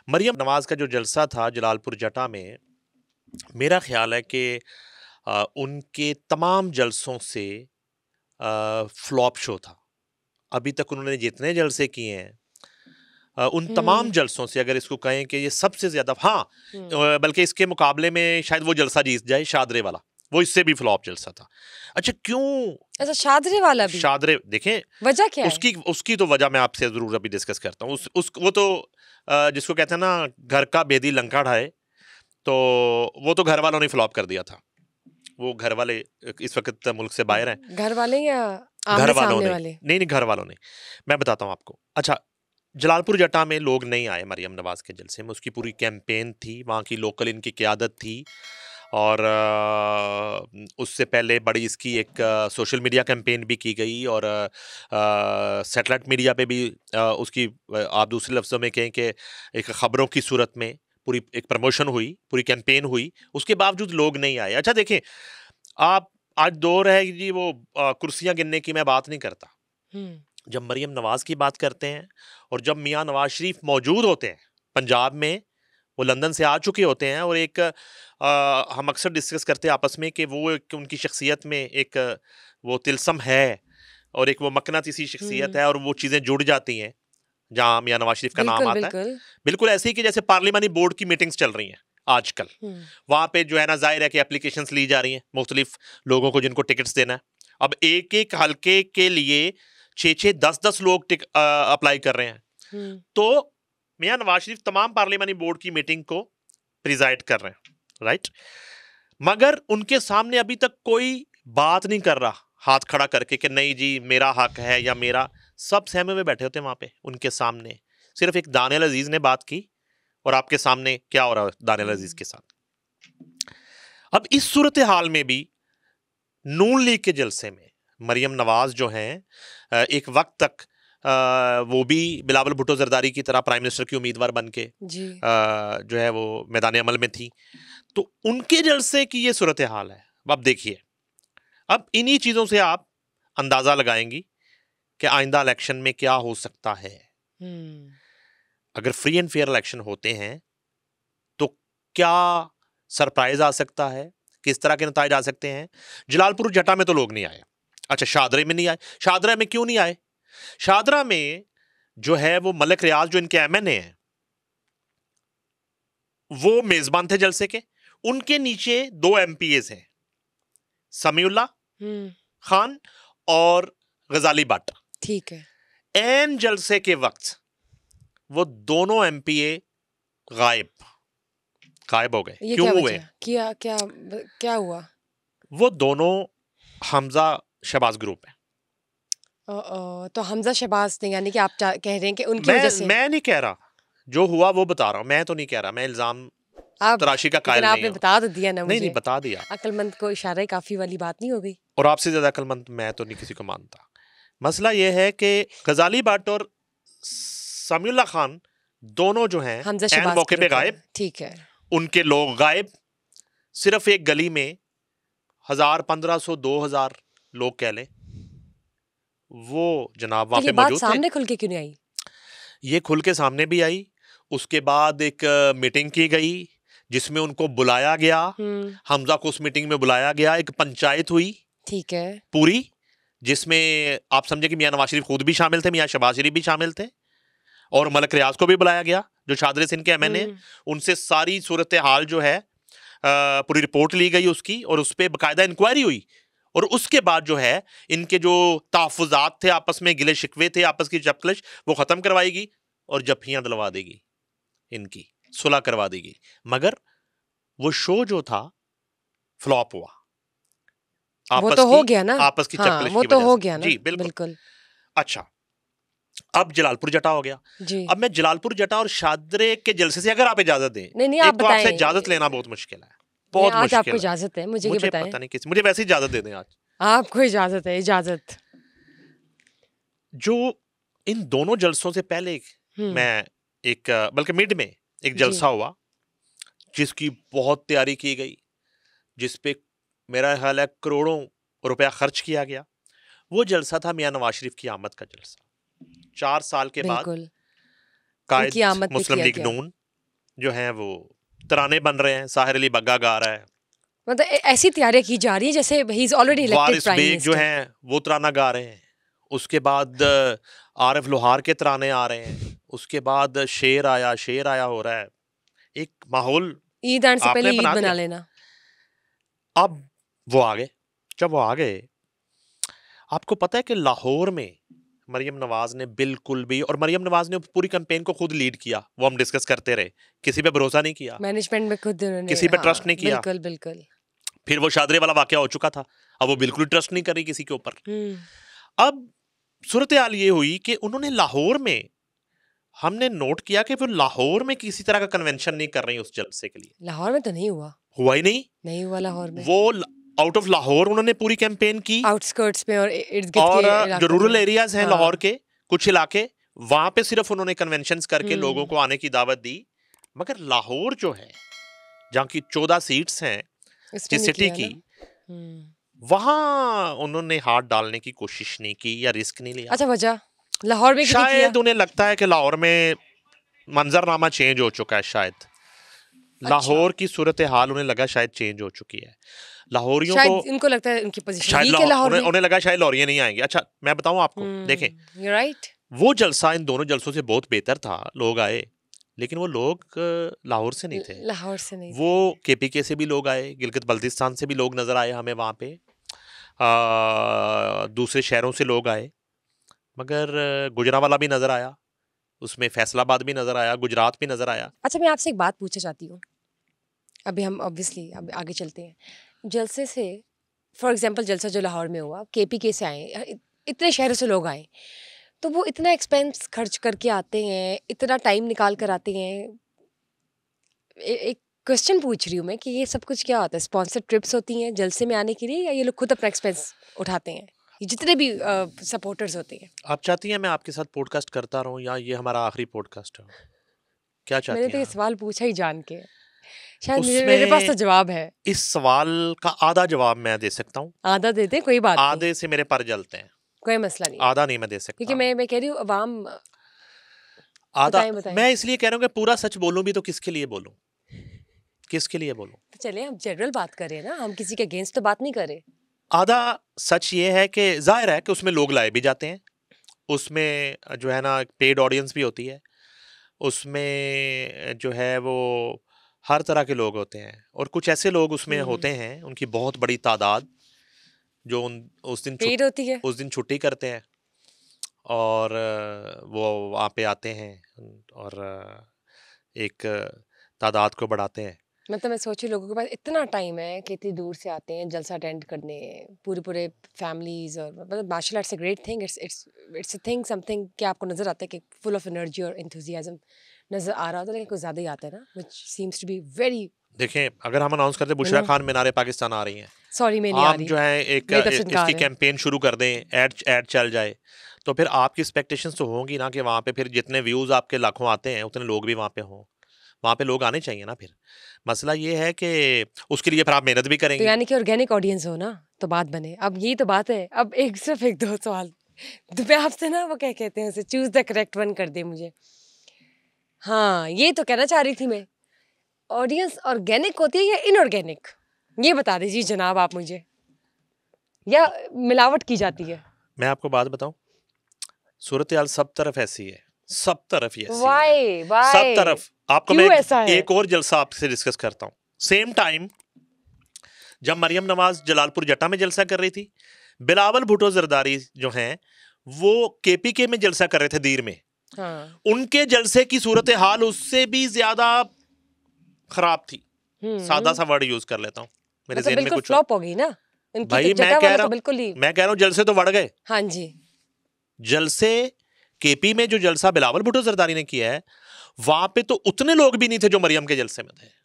मरियम नवाज का जो जलसा था जलालपुर जटा में, मेरा ख्याल है कि उनके तमाम जलसों से फ्लॉप शो था। अभी तक उन्होंने जितने जलसे किए हैं, उन तमाम हम्म जलसों से अगर इसको कहें कि ये सबसे ज्यादा, हाँ, हम्म बल्कि इसके मुकाबले में शायद वो जलसा जीत जाए, शादरे वाला। वो इससे भी फ्लॉप जलसा था। अच्छा, क्यों? अच्छा, शादरे वाला भी शादरे देखें, वजह क्या है? उसकी उसकी तो वजह मैं आपसे जरूर अभी डिस्कस करता हूँ। उस वो तो जिसको कहते हैं ना, घर का भेदी लंका ढाए, तो वो तो घर वालों ने फ्लॉप कर दिया था। वो घर वाले इस वक्त मुल्क से बाहर हैं। घर वाले या घर आमने वालों सामने ने, वाले? नहीं नहीं, घर वालों ने। मैं बताता हूँ आपको। अच्छा, जलालपुर जटा में लोग नहीं आए मरियम नवाज के जलसे में। उसकी पूरी कैंपेन थी, वहाँ की लोकल इनकी क़यादत थी। और उससे पहले बड़ी इसकी एक सोशल मीडिया कैंपेन भी की गई, और सैटेलाइट मीडिया पे भी उसकी, आप दूसरे लफ्ज़ों में कहें कि एक ख़बरों की सूरत में पूरी एक प्रमोशन हुई, पूरी कैंपेन हुई। उसके बावजूद लोग नहीं आए। अच्छा देखें, आप, आज दौर है कि जी वो कुर्सियाँ गिनने की मैं बात नहीं करता। हम्म जब मरियम नवाज की बात करते हैं, और जब मियाँ नवाज शरीफ मौजूद होते हैं पंजाब में, वो लंदन से आ चुके होते हैं, और एक हम अक्सर डिस्कस करते हैं आपस में कि वो एक उनकी शख्सियत में एक वो तिलस्म है, और एक वो मकनातीसी शख्सियत हम्म है, और वो चीज़ें जुड़ जाती हैं जहाँ मियाँ नवाज शरीफ का नाम बिल्कुल आता है। बिल्कुल। बिल्कुल ऐसे ही कि जैसे पार्लिमानी बोर्ड की मीटिंग्स चल रही हैं आजकल, हम्म वहाँ पे जो है ना, जाहिर है कि एप्लीकेशंस ली जा रही हैं मुख्तलिफ लोगों को जिनको टिकट्स देना है। अब एक एक हल्के के लिए 6-6, 10-10 लोग अप्लाई कर रहे हैं। हम्म तो मियां नवाज शरीफ तमाम पार्लियामानी बोर्ड की मीटिंग को प्रिजाइड कर रहे हैं, राइट? मगर उनके सामने अभी तक कोई बात नहीं कर रहा हाथ खड़ा करके कि नहीं जी मेरा हक है या मेरा। सब सहमे हुए बैठे होते हैं वहां पे उनके सामने। सिर्फ एक दानियल अजीज ने बात की, और आपके सामने क्या हो रहा है दानियल अजीज हम्म के साथ। अब इस सूरत हाल में भी नून लीग के जलसे में मरियम नवाज जो हैं, एक वक्त तक वो भी बिलावल भुट्टो जरदारी की तरह प्राइम मिनिस्टर की उम्मीदवार बन के जी। जो है वो मैदान अमल में थी। तो उनके जलसे की ये सूरत हाल है। अब देखिए, अब इन्हीं चीजों से आप अंदाजा लगाएंगी कि आइंदा इलेक्शन में क्या हो सकता है। हम्म अगर फ्री एंड फेयर इलेक्शन होते हैं तो क्या सरप्राइज आ सकता है, किस तरह के नतीजे आ सकते हैं। जलालपुर जटा में तो लोग नहीं आए। अच्छा, शादरे में नहीं आए। शादरा में क्यों नहीं आए? शादरा में जो है वो मलिक रियाज जो इनके एमएनए हैं, वो मेजबान थे जलसे के। उनके नीचे दो एमपीएस हैं, समीउल्लाह हम्म खान और गजाली भट्ट। ठीक है। एन जलसे के वक्त वो दोनों एमपीए गायब गायब हो गए। ये क्यों क्या हुए? वजह, क्या क्या क्या हुआ? वो दोनों हमजा शहबाज ग्रुप है। तो हमजा शहबाज ने, यानी कि आप कह रहे हैं कि उनकी वजह से? मैं नहीं कह रहा, जो हुआ वो बता रहा हूं। मैं तो नहीं कह रहा, मैं इल्जाम आप, तराशी का लेकिन कायल नहीं आपने हूं। बता तो दिया ना नहीं नहीं, मुझे। बता दिया। अक्लमंद को इशारा काफी वाली बात नहीं हो गई? और आपसे ज्यादा अक्लमंद मैं तो नहीं किसी को मानता। मसला ये है कि गजाली भट्ट और समीउल्लाह खान दोनों जो हैं हमजा एन शहबाज मौके की पे रुक है, गायब। ठीक है। उनके लोग गायब। सिर्फ एक गली में 1000, 1500, 2000 लोग कह लें, वो जनाब तो वहां ये पे बात मौजूद थे। सामने खुल के क्यों नहीं आई? ये खुल के सामने भी आई। उसके बाद एक मीटिंग की गई जिसमें उनको बुलाया गया। हम्म हमजा को उस मीटिंग में बुलाया गया। एक पंचायत हुई ठीक है। पूरी, जिसमें आप समझे कि मियां नवाज शरीफ खुद भी शामिल थे, मियां शहबाज शरीफ भी शामिल थे, और मलिक रियाज को भी बुलाया गया जो शादरे सिंह के एमएनए। हम्म उनसे सारी सूरत हाल जो है पूरी रिपोर्ट ली गई उसकी, और उस पर बाकायदा इंक्वायरी हुई। और उसके बाद जो है इनके जो तहफुजात थे, आपस में गिले शिकवे थे, आपस की चपकलिश, वो खत्म करवाएगी और जफ्फियां दिलवा देगी, इनकी सुलह करवा देगी। मगर वो शो जो था फ्लॉप हुआ, वो आपस तो की हो गया ना। आपस की हाँ, चपकलिश वो की तो वजह हो से। गया ना, जी बिल्कुल। बिल्कुल। अच्छा, अब जलालपुर जटा हो गया। जी। अब मैं जलालपुर जटा और शादरे के जलसे से, अगर आप इजाजत दें, नहीं नहीं, आप एक तो आपसे इजाजत लेना बताएं। बहुत मुश्किल है, नहीं, बहुत आज आपको मुश्किल है। इजाजत है, मुझे ये मुझे बताएं। पता नहीं किस, मुझे वैसे ही इजाजत दे दें आज। आपको इजाजत है, इजाजत। जो इन दोनों जलसों से पहले हम्म मैं एक बल्कि मिड में एक जी। जलसा हुआ जिसकी बहुत तैयारी की गई, जिस पे मेरा ख्याल है करोड़ों रुपया खर्च किया गया। वो जलसा था मियां नवाज शरीफ की आमद का जलसा। 4 साल के बाद बिल्कुल। उनकी कायद आमद पे मुस्लिम किया लीग गया। नून जो हैं वो तराने बन रहे हैं, साहिर अली बग्गा गा रहा है, मतलब ऐसी तैयारियां की जा रही है जैसे ही इज ऑलरेडी इलेक्टेड वारिस प्राइम बेग जो मिनिस्टर। हैं वो तराना गा रहे हैं, उसके बाद आरिफ लोहार के तराने आ रहे हैं, उसके बाद शेर आया हो रहा है, एक माहौल ईद आने से आपने पहले ईद बना मना दिया। लेना। अब वो आ गए, जब वो आ गए, आपको पता है कि लाहौर में मरियम नवाज ने बिल्कुल भी, और मरियम नवाज ने पूरी कैंपेन को खुद लीड किया, वो हम डिस्कस करते रहे, किसी पे भरोसा नहीं किया, मैनेजमेंट में खुद उन्होंने, किसी पे हाँ ट्रस्ट नहीं किया। बिल्कुल बिल्कुल। फिर वो शादरे वाला वाकया हो चुका था, अब वो बिल्कुल ट्रस्ट नहीं कर रही किसी के ऊपर। अब सूरत हाल ये हुई कि उन्होंने लाहौर में, हमने नोट किया कि वो लाहौर में किसी तरह का कन्वेंशन नहीं कर रही उस जलसे के लिए। लाहौर में तो नहीं हुआ, हुआ ही नहीं, नहीं हुआ लाहौर में। वो आउट ऑफ लाहौर उन्होंने पूरी कैंपेन की, आउटस्कर्ट्स में और इर्द गिर्द और के जो इलाकों रूरल में। एरियाज हैं हाँ। लाहौर के कुछ इलाके, वहां पे सिर्फ उन्होंने कन्वेंशंस करके लोगों को आने की दावत दी। मगर लाहौर जो है, जहाँ की 14 सीट्स हैं उसमें जिस नहीं सिटी किया की, ना। वहां उन्होंने हाथ डालने की कोशिश नहीं की या रिस्क नहीं लिया। अच्छा, वजह लाहौर में क्यों नहीं किया? शायद उन्हें लगता है कि लाहौर में मंजरनामा चेंज हो चुका है, शायद लाहौर की सूरत हाल उन्हें लगा शायद चेंज हो चुकी है। लाहौरियों को शायद इनको लगता है उनकी पोजीशन शायद वीक है लाहौर उन्हें, में। उन्हें लगा शायद लाहौरिये नहीं आएंगे। अच्छा मैं बताऊं आपको, देखें यू राइट। वो जलसा इन दोनों जलसों से बहुत बेहतर था, लोग आए, लेकिन वो लोग लाहौर से नहीं थे, लाहौर से नहीं वो केपीके से भी लोग आए, गिलगित बल्तिस्तान से भी लोग नजर आए हमें वहाँ पे, दूसरे शहरों से लोग आए, मगर गुजरांवाला भी नजर आया, उसमें फैसलाबाद भी नजर आया, गुजरात भी नजर आया। अच्छा, मैं आपसे एक बात पूछना चाहती हूँ। अभी हम ऑब्वियसली अब आगे चलते हैं जलसे से। फॉर एग्जांपल जलसा जो लाहौर में हुआ, केपीके से आए, इतने शहरों से लोग आए, तो वो इतना एक्सपेंस खर्च करके आते हैं, इतना टाइम निकाल कर आते हैं। एक क्वेश्चन पूछ रही हूँ मैं कि ये सब कुछ क्या होता है? स्पॉन्सर्ड ट्रिप्स होती हैं जलसे में आने के लिए, या ये लोग खुद अपना एक्सपेंस उठाते हैं, ये जितने भी सपोर्टर्स होते हैं? आप चाहती हैं मैं आपके साथ पॉडकास्ट करता रहूं, या ये हमारा आखिरी पॉडकास्ट है? क्या चाहती मैंने तो ये हैं? सवाल पूछा ही जान के, शायद मेरे पास तो उसमें जवाब है। इस सवाल का आधा जवाब मैं दे सकता हूँ, आधा देते, कोई बात नहीं, आधे से मेरे पर जलते हैं, कोई मसला नहीं है। आधा नहीं मैं दे सकता। क्योंकि मैं कह रही हूँ अवाम, आधा बताएं। मैं इसलिए कह रहा हूँ कि पूरा सच बोलूं भी तो किसके लिए बोलूं, किसके लिए बोलूं? तो चले हम जनरल बात करें ना, हम किसी के अगेंस्ट तो बात नहीं करें। आधा सच ये है कि जाहिर है कि उसमें लोग लाए भी जाते हैं, उसमें जो है ना पेड ऑडियंस भी होती है, उसमें जो है वो हर तरह के लोग होते हैं, और कुछ ऐसे लोग उसमें होते हैं, उनकी बहुत बड़ी तादाद, जो उस पेड होती है। दिन छुट्टी करते हैं और वो वहाँ पे आते हैं और एक तादाद को बढ़ाते हैं। मतलब मैं सोची लोगों के पास इतना टाइम है कि इतनी दूर से आते हैं जलसा अटेंड करने, पूरे फैमिलीज, और मतलब martial arts a great thing, it's a thing something कि आपको नजर आता है कि फुल ऑफ एनर्जी और एंथुजियाज्म नजर आ रहा होता है, लेकिन कुछ ज्यादा ही आता है ना, which seems to be very. देखें, अगर हम अनाउंस करते बुशरा खान मीनारे पाकिस्तान आ रही हैं, सॉरी मैं नहीं आ आप रही, जो है एक मेरी तरफ से इनकार इसकी है। कैंपेन शुरू कर दें, ऐड चल जाए, तो फिर आपकी एक्सपेक्टेशंस तो होंगी ना कि वहाँ पे फिर जितने व्यूज आपके लाखों आते हैं उतने लोग भी वहाँ पे हों, वहाँ पे लोग आने चाहिए ना। फिर मसला ये है कि उसके लिए फिर आप मेहनत भी तो करेंगे। यानी कि ऑर्गेनिक ऑडियंस हो ना तो बात बने। अब यही तो बात है। अब सिर्फ एक दो सवाल तो मैं आपसे ना, वो क्या कहते हैं उसे, चूज द करेक्ट वन कर दे मुझे। हाँ, ये तो कहना चाह रही थी मैं, ऑडियंस ऑर्गेनिक होती है या इनऑर्गेनिक, ये बता दीजिए जनाब आप मुझे, या मिलावट की जाती है? मैं आपको बात बताऊं, सूरत हाल सब तरफ ऐसी है, सब तरफ ही ऐसी है, वाई सब तरफ। आपको क्यों मैं ऐसा है? एक और जलसा आपसे डिस्कस करता हूँ। सेम टाइम जब मरियम नवाज जलालपुर जट्टा में जलसा कर रही थी, बिलावल भुट्टो जरदारी जो हैं वो केपीके में जलसा कर रहे थे दीर में। हाँ। उनके जलसे की सूरत हाल उससे भी ज्यादा खराब थी। सादा सा वर्ड यूज कर लेता हूँ, मेरे मतलब ज़हन में बिल्कुल कुछ फ्लॉप हो गई ना इनकी, भाई तो जटा वाला तो बिल्कुल ही। मैं कह रहा हूँ जलसे तो बढ़ गए। हाँ जी। जलसे केपी में जो जलसा बिलावल भुट्टो जरदारी ने किया है, वहां पे तो उतने लोग भी नहीं थे जो मरियम के जलसे में थे।